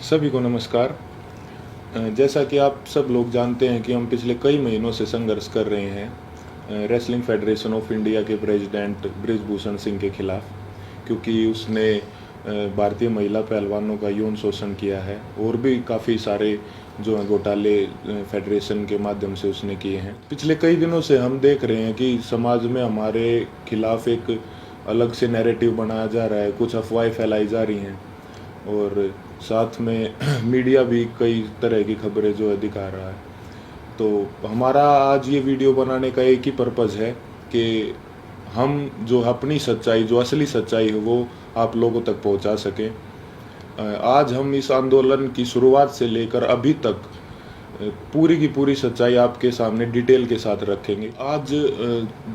सभी को नमस्कार। जैसा कि आप सब लोग जानते हैं कि हम पिछले कई महीनों से संघर्ष कर रहे हैं रेसलिंग फेडरेशन ऑफ इंडिया के प्रेसिडेंट बृजभूषण सिंह के खिलाफ, क्योंकि उसने भारतीय महिला पहलवानों का यौन शोषण किया है और भी काफ़ी सारे जो हैं घोटाले फेडरेशन के माध्यम से उसने किए हैं। पिछले कई दिनों से हम देख रहे हैं कि समाज में हमारे खिलाफ एक अलग से नैरेटिव बनाया जा रहा है, कुछ अफवाहें फैलाई जा रही हैं और साथ में मीडिया भी कई तरह की खबरें जो है दिखा रहा है। तो हमारा आज ये वीडियो बनाने का एक ही पर्पज़ है कि हम जो अपनी सच्चाई, जो असली सच्चाई है वो आप लोगों तक पहुंचा सकें। आज हम इस आंदोलन की शुरुआत से लेकर अभी तक पूरी की पूरी सच्चाई आपके सामने डिटेल के साथ रखेंगे। आज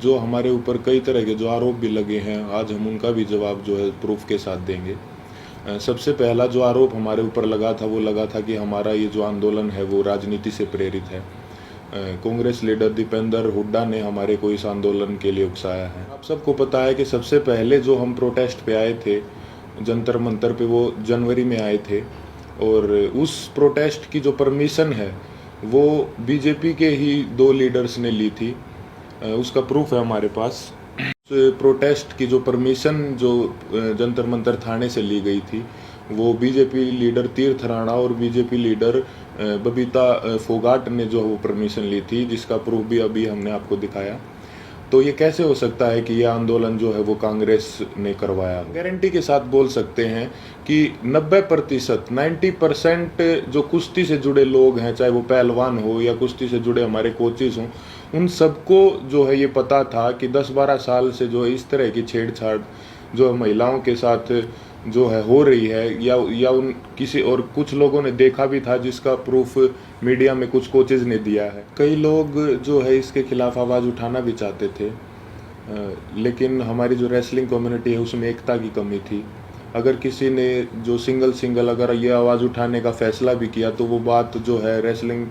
जो हमारे ऊपर कई तरह के जो आरोप भी लगे हैं, आज हम उनका भी जवाब जो है प्रूफ के साथ देंगे। सबसे पहला जो आरोप हमारे ऊपर लगा था वो लगा था कि हमारा ये जो आंदोलन है वो राजनीति से प्रेरित है। कांग्रेस लीडर दीपेंद्र हुड्डा ने हमारे को इस आंदोलन के लिए उकसाया है। आप सबको पता है कि सबसे पहले जो हम प्रोटेस्ट पे आए थे जंतर मंतर पे, वो जनवरी में आए थे और उस प्रोटेस्ट की जो परमिशन है वो बीजेपी के ही 2 लीडर्स ने ली थी। उसका प्रूफ है हमारे पास। प्रोटेस्ट की जो परमिशन जो जंतर मंतर थाने से ली गई थी वो बीजेपी लीडर तीर्थ राणा और बीजेपी लीडर बबीता फोगाट ने जो वो परमिशन ली थी, जिसका प्रूफ भी अभी हमने आपको दिखाया। तो ये कैसे हो सकता है कि ये आंदोलन जो है वो कांग्रेस ने करवाया? गारंटी के साथ बोल सकते हैं कि 90% जो कुश्ती से जुड़े लोग हैं, चाहे वो पहलवान हो या कुश्ती से जुड़े हमारे कोचेस हों, उन सबको जो है ये पता था कि 10-12 साल से जो है इस तरह की छेड़छाड़ जो है महिलाओं के साथ जो है हो रही है, या उन किसी और कुछ लोगों ने देखा भी था, जिसका प्रूफ मीडिया में कुछ कोचेज ने दिया है। कई लोग जो है इसके खिलाफ आवाज़ उठाना भी चाहते थे, लेकिन हमारी जो रेसलिंग कम्युनिटी है उसमें एकता की कमी थी। अगर किसी ने जो सिंगल अगर ये आवाज़ उठाने का फैसला भी किया तो वो बात जो है रेसलिंग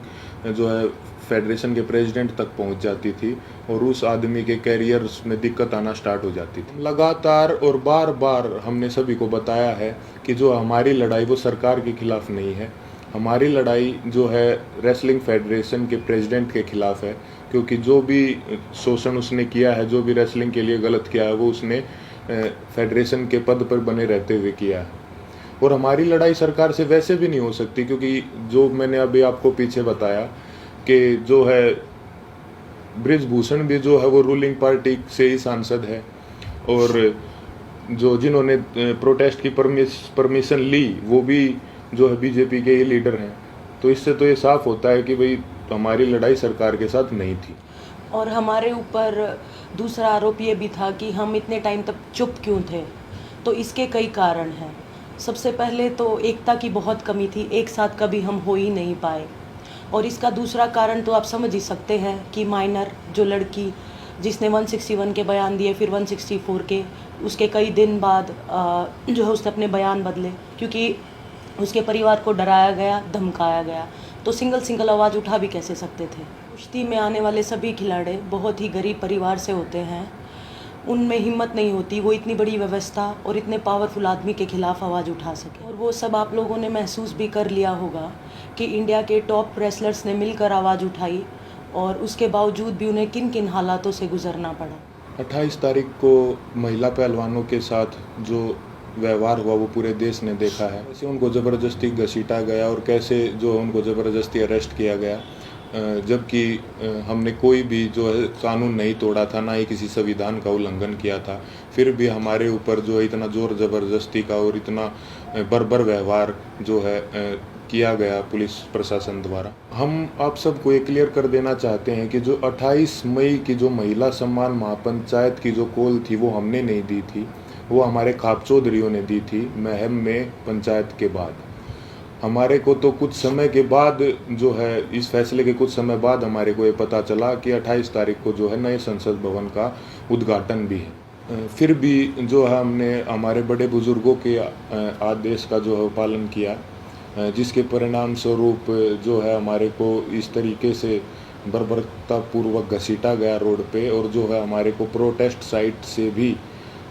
जो है फेडरेशन के प्रेसिडेंट तक पहुंच जाती थी और उस आदमी के कैरियर में दिक्कत आना स्टार्ट हो जाती थी। लगातार और बार बार हमने सभी को बताया है कि जो हमारी लड़ाई वो सरकार के खिलाफ नहीं है, हमारी लड़ाई जो है रेसलिंग फेडरेशन के प्रेसिडेंट के खिलाफ है, क्योंकि जो भी शोषण उसने किया है, जो भी रेसलिंग के लिए गलत किया है, वो उसने फेडरेशन के पद पर बने रहते हुए किया है। और हमारी लड़ाई सरकार से वैसे भी नहीं हो सकती, क्योंकि जो मैंने अभी आपको पीछे बताया कि जो है बृजभूषण भी जो है वो रूलिंग पार्टी से ही सांसद है और जो जिन्होंने प्रोटेस्ट की परमिशन ली वो भी जो है बीजेपी के ही लीडर हैं। तो इससे तो ये साफ होता है कि भाई हमारी लड़ाई सरकार के साथ नहीं थी। और हमारे ऊपर दूसरा आरोप ये भी था कि हम इतने टाइम तक चुप क्यों थे। तो इसके कई कारण हैं। सबसे पहले तो एकता की बहुत कमी थी, एक साथ कभी हम हो ही नहीं पाए। और इसका दूसरा कारण तो आप समझ ही सकते हैं कि माइनर जो लड़की जिसने 161 के बयान दिए, फिर 164 के, उसके कई दिन बाद जो है उसने अपने बयान बदले, क्योंकि उसके परिवार को डराया गया, धमकाया गया। तो सिंगल आवाज़ उठा भी कैसे सकते थे। कुश्ती में आने वाले सभी खिलाड़ी बहुत ही गरीब परिवार से होते हैं, उनमें हिम्मत नहीं होती वो इतनी बड़ी व्यवस्था और इतने पावरफुल आदमी के खिलाफ आवाज़ उठा सके। और वो सब आप लोगों ने महसूस भी कर लिया होगा कि इंडिया के टॉप रेसलर्स ने मिलकर आवाज़ उठाई और उसके बावजूद भी उन्हें किन किन हालातों से गुजरना पड़ा। 28 तारीख को महिला पहलवानों के साथ जो व्यवहार हुआ वो पूरे देश ने देखा है। कैसे उनको ज़बरदस्ती घसीटा गया और कैसे जो उनको ज़बरदस्ती अरेस्ट किया गया, जबकि हमने कोई भी जो है कानून नहीं तोड़ा था, ना ही किसी संविधान का उल्लंघन किया था। फिर भी हमारे ऊपर जो है इतना ज़ोर ज़बरदस्ती का और इतना बर्बर व्यवहार जो है किया गया पुलिस प्रशासन द्वारा। हम आप सबको ये क्लियर कर देना चाहते हैं कि जो 28 मई की जो महिला सम्मान महापंचायत की जो कॉल थी वो हमने नहीं दी थी, वो हमारे खाप चौधरियों ने दी थी महम में पंचायत के बाद। हमारे को तो कुछ समय के बाद जो है इस फैसले के कुछ समय बाद हमारे को ये पता चला कि 28 तारीख को जो है नए संसद भवन का उद्घाटन भी है। फिर भी जो है हमने हमारे बड़े बुजुर्गों के आदेश का जो है पालन किया, जिसके परिणाम स्वरूप जो है हमारे को इस तरीके से बर्बरतापूर्वक घसीटा गया रोड पे और जो है हमारे को प्रोटेस्ट साइट से भी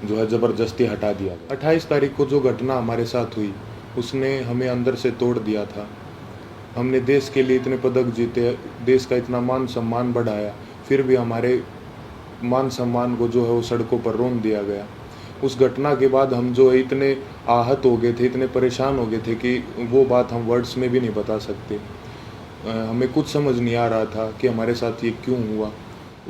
जो है ज़बरदस्ती हटा दिया गया। 28 तारीख को जो घटना हमारे साथ हुई उसने हमें अंदर से तोड़ दिया था। हमने देश के लिए इतने पदक जीते, देश का इतना मान सम्मान बढ़ाया, फिर भी हमारे मान सम्मान को जो है वो सड़कों पर रौंद दिया गया। उस घटना के बाद हम जो है इतने आहत हो गए थे, इतने परेशान हो गए थे कि वो बात हम वर्ड्स में भी नहीं बता सकते। हमें कुछ समझ नहीं आ रहा था कि हमारे साथ ये क्यों हुआ।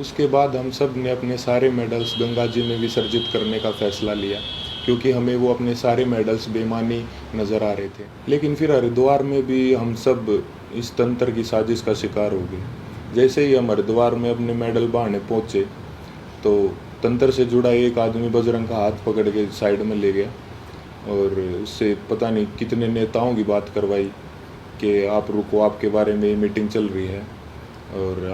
उसके बाद हम सब ने अपने सारे मेडल्स गंगा जी में विसर्जित करने का फैसला लिया, क्योंकि हमें वो अपने सारे मेडल्स बेईमानी नज़र आ रहे थे। लेकिन फिर हरिद्वार में भी हम सब इस तंत्र की साजिश का शिकार हो गए। जैसे ही हम हरिद्वार में अपने मेडल बहाने पहुँचे तो तंत्र से जुड़ा एक आदमी बजरंग का हाथ पकड़ के साइड में ले गया और उससे पता नहीं कितने नेताओं की बात करवाई कि आप रुको, आपके बारे में मीटिंग चल रही है और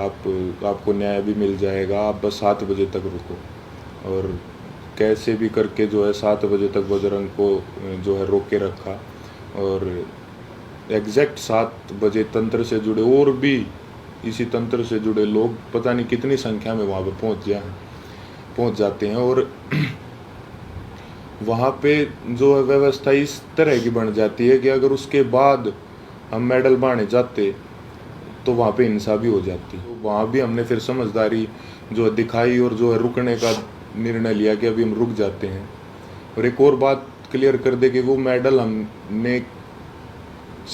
आपको न्याय भी मिल जाएगा, आप बस 7 बजे तक रुको। और कैसे भी करके जो है 7 बजे तक बजरंग को जो है रोक के रखा और एग्जैक्ट 7 बजे तंत्र से जुड़े और भी इसी तंत्र से जुड़े लोग पता नहीं कितनी संख्या में वहाँ पे पहुँच जाते हैं और वहाँ पे जो है व्यवस्था इस तरह की बन जाती है कि अगर उसके बाद हम मेडल बांटे जाते तो वहाँ पे हिंसा भी हो जाती। तो वहाँ भी हमने फिर समझदारी जो है दिखाई और जो है रुकने का निर्णय लिया कि अभी हम रुक जाते हैं। और एक और बात क्लियर कर दे कि वो मेडल हमने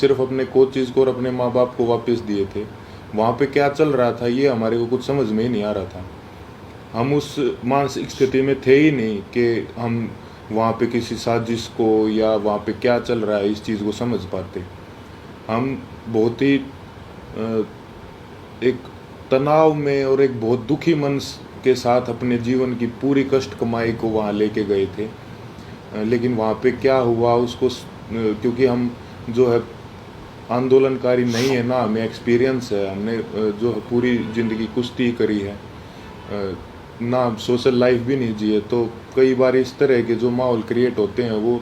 सिर्फ अपने कोचेज़ को और अपने माँ बाप को वापस दिए थे। वहाँ पे क्या चल रहा था ये हमारे को कुछ समझ में ही नहीं आ रहा था। हम उस मानसिक स्थिति में थे ही नहीं कि हम वहाँ पे किसी साजिश को या वहाँ पे क्या चल रहा है इस चीज़ को समझ पाते। हम बहुत ही एक तनाव में और एक बहुत दुखी मन के साथ अपने जीवन की पूरी कष्ट कमाई को वहाँ लेके गए थे। लेकिन वहाँ पे क्या हुआ उसको क्योंकि हम जो है आंदोलनकारी नहीं है ना, हमें एक्सपीरियंस है, हमने जो है पूरी ज़िंदगी कुश्ती करी है ना, सोशल लाइफ भी नहीं जिए, तो कई बार इस तरह के जो माहौल क्रिएट होते हैं वो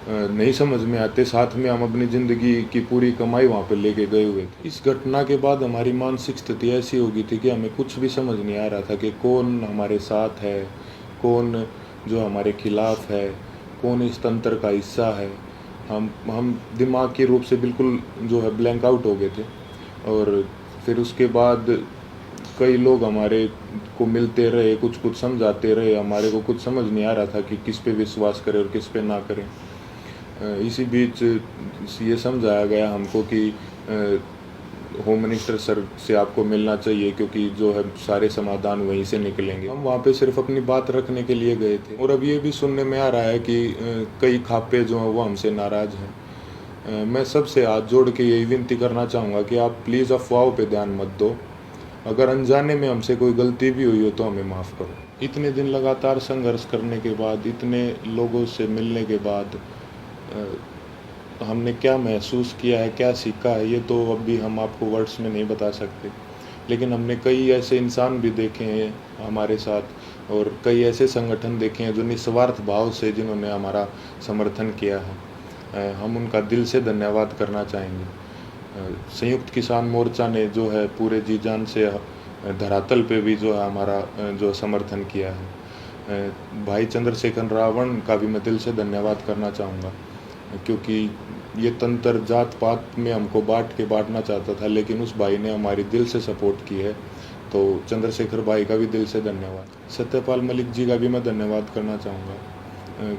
नहीं समझ में आते। साथ में हम अपनी ज़िंदगी की पूरी कमाई वहाँ पे लेके गए हुए थे। इस घटना के बाद हमारी मानसिक स्थिति ऐसी हो गई थी कि हमें कुछ भी समझ नहीं आ रहा था कि कौन हमारे साथ है, कौन जो हमारे खिलाफ है, कौन इस तंत्र का हिस्सा है। हम दिमागी रूप से बिल्कुल जो है ब्लैंक आउट हो गए थे। और फिर उसके बाद कई लोग हमारे को मिलते रहे, कुछ समझाते रहे, हमारे को कुछ समझ नहीं आ रहा था कि किस पे विश्वास करें और किस पे ना करें। इसी बीच ये समझाया गया हमको कि होम मिनिस्टर सर से आपको मिलना चाहिए, क्योंकि जो है सारे समाधान वहीं से निकलेंगे। हम वहाँ पे सिर्फ अपनी बात रखने के लिए गए थे। और अब ये भी सुनने में आ रहा है कि कई खापे जो हैं वो हमसे नाराज़ हैं। मैं सबसे हाथ जोड़ के यही विनती करना चाहूँगा कि आप प्लीज़ अफवाहों पे ध्यान मत दो। अगर अनजाने में हमसे कोई गलती भी हुई हो तो हमें माफ़ करो। इतने दिन लगातार संघर्ष करने के बाद, इतने लोगों से मिलने के बाद हमने क्या महसूस किया है, क्या सीखा है, ये तो अभी हम आपको वर्ड्स में नहीं बता सकते। लेकिन हमने कई ऐसे इंसान भी देखे हैं हमारे साथ और कई ऐसे संगठन देखे हैं जो निस्वार्थ भाव से जिन्होंने हमारा समर्थन किया है। हम उनका दिल से धन्यवाद करना चाहेंगे। संयुक्त किसान मोर्चा ने जो है पूरे जी जान से धरातल पे भी जो है हमारा जो समर्थन किया है। भाई चंद्रशेखर रावण का भी मैं दिल से धन्यवाद करना चाहूँगा, क्योंकि ये तंत्र जात पात में हमको बांटना चाहता था, लेकिन उस भाई ने हमारी दिल से सपोर्ट की है। तो चंद्रशेखर भाई का भी दिल से धन्यवाद। सत्यपाल मलिक जी का भी मैं धन्यवाद करना चाहूँगा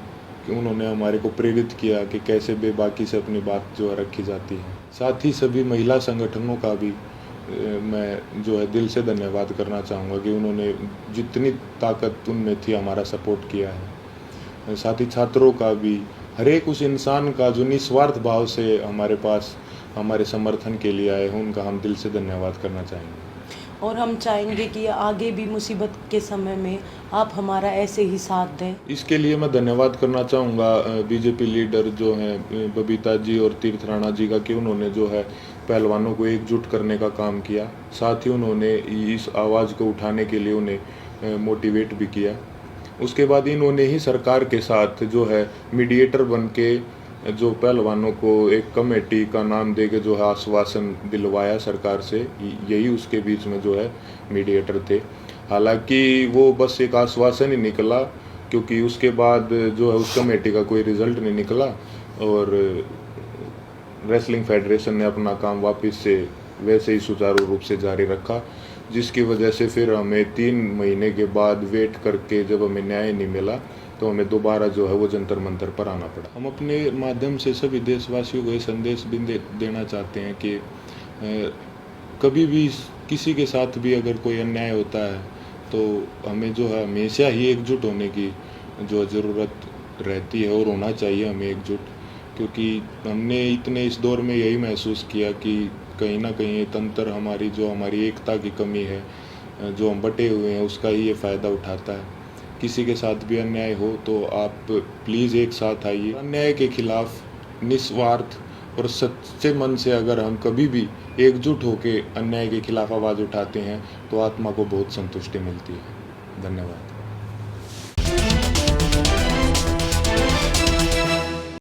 कि उन्होंने हमारे को प्रेरित किया कि कैसे बेबाकी से अपनी बात जो है रखी जाती है। साथ ही सभी महिला संगठनों का भी मैं जो है दिल से धन्यवाद करना चाहूँगा कि उन्होंने जितनी ताकत उनमें थी हमारा सपोर्ट किया है। साथ ही छात्रों का भी, हर एक उस इंसान का जो निस्वार्थ भाव से हमारे पास हमारे समर्थन के लिए आए हैं, उनका हम दिल से धन्यवाद करना चाहेंगे। और हम चाहेंगे कि आगे भी मुसीबत के समय में आप हमारा ऐसे ही साथ दें। इसके लिए मैं धन्यवाद करना चाहूँगा बीजेपी लीडर जो हैं बबीता जी और तीर्थ राणा जी का, कि उन्होंने जो है पहलवानों को एकजुट करने का काम किया। साथ ही उन्होंने इस आवाज़ को उठाने के लिए उन्हें मोटिवेट भी किया। उसके बाद इन्होंने ही सरकार के साथ जो है मीडिएटर बन के जो पहलवानों को एक कमेटी का नाम दे के जो है आश्वासन दिलवाया सरकार से, यही उसके बीच में जो है मीडिएटर थे। हालांकि वो बस एक आश्वासन ही निकला, क्योंकि उसके बाद जो है उस कमेटी का कोई रिज़ल्ट नहीं निकला और रेसलिंग फेडरेशन ने अपना काम वापस से वैसे ही सुचारू रूप से जारी रखा, जिसकी वजह से फिर हमें 3 महीने के बाद वेट करके जब हमें न्याय नहीं मिला तो हमें दोबारा जो है वो जंतर मंतर पर आना पड़ा। हम अपने माध्यम से सभी देशवासियों को ये संदेश भी देना चाहते हैं कि कभी भी किसी के साथ भी अगर कोई अन्याय होता है तो हमें जो है हमेशा ही एकजुट होने की जो ज़रूरत रहती है और होना चाहिए हमें एकजुट, क्योंकि हमने इतने इस दौर में यही महसूस किया कि कहीं ना कहीं ये तंत्र हमारी एकता की कमी है, जो हम बटे हुए हैं उसका ही ये फ़ायदा उठाता है। किसी के साथ भी अन्याय हो तो आप प्लीज़ एक साथ आइए। अन्याय के खिलाफ निस्वार्थ और सच्चे मन से अगर हम कभी भी एकजुट होकर अन्याय के खिलाफ आवाज़ उठाते हैं तो आत्मा को बहुत संतुष्टि मिलती है। धन्यवाद।